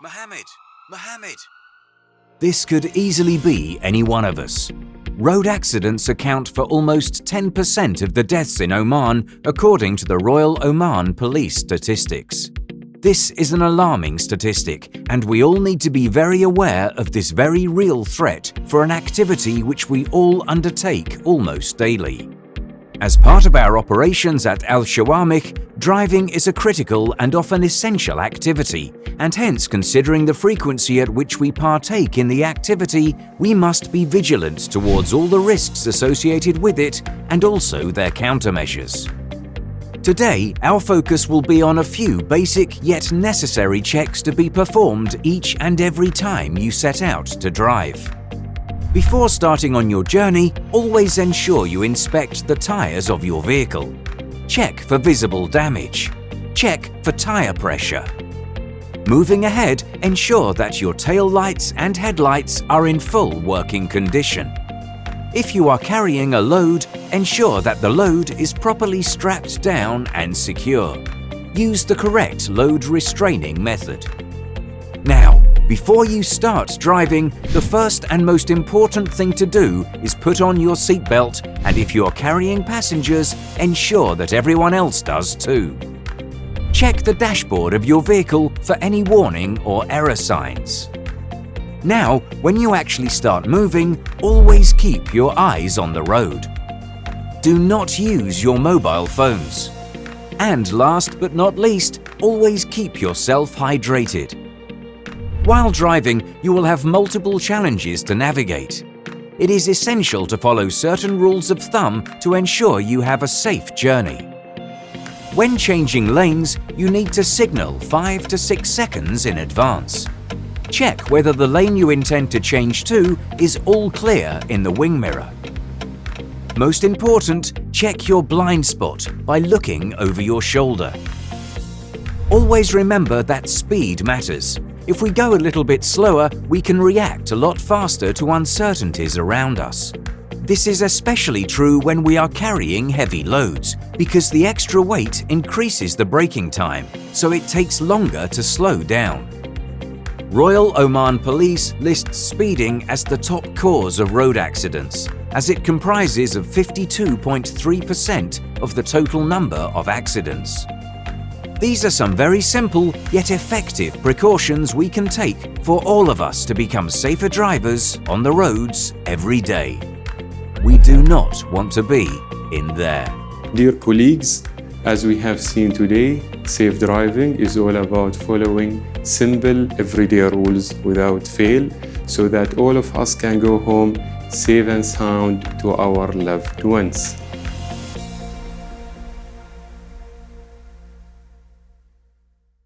Mohammed. This could easily be any one of us. Road accidents account for almost 10% of the deaths in Oman, according to the Royal Oman Police statistics. This is an alarming statistic, and we all need to be very aware of this very real threat for an activity which we all undertake almost daily. As part of our operations at Alshawamikh, driving is a critical and often essential activity, and hence, considering the frequency at which we partake in the activity, we must be vigilant towards all the risks associated with it and also their countermeasures. Today, our focus will be on a few basic yet necessary checks to be performed each and every time you set out to drive. Before starting on your journey, always ensure you inspect the tyres of your vehicle. Check for visible damage. Check for tyre pressure. Moving ahead, ensure that your tail lights and headlights are in full working condition. If you are carrying a load, ensure that the load is properly strapped down and secure. Use the correct load restraining method. Now, before you start driving, the first and most important thing to do is put on your seatbelt, and if you are carrying passengers, ensure that everyone else does too. Check the dashboard of your vehicle for any warning or error signs. Now, when you actually start moving, always keep your eyes on the road. Do not use your mobile phones. And last but not least, always keep yourself hydrated. While driving, you will have multiple challenges to navigate. It is essential to follow certain rules of thumb to ensure you have a safe journey. When changing lanes, you need to signal 5 to 6 seconds in advance. Check whether the lane you intend to change to is all clear in the wing mirror. Most important, check your blind spot by looking over your shoulder. Always remember that speed matters. If we go a little bit slower, we can react a lot faster to uncertainties around us. This is especially true when we are carrying heavy loads, because the extra weight increases the braking time, so it takes longer to slow down. Royal Oman Police lists speeding as the top cause of road accidents, as it comprises of 52.3% of the total number of accidents. These are some very simple yet effective precautions we can take for all of us to become safer drivers on the roads every day. We do not want to be in there. Dear colleagues, as we have seen today, safe driving is all about following simple everyday rules without fail, so that all of us can go home safe and sound to our loved ones.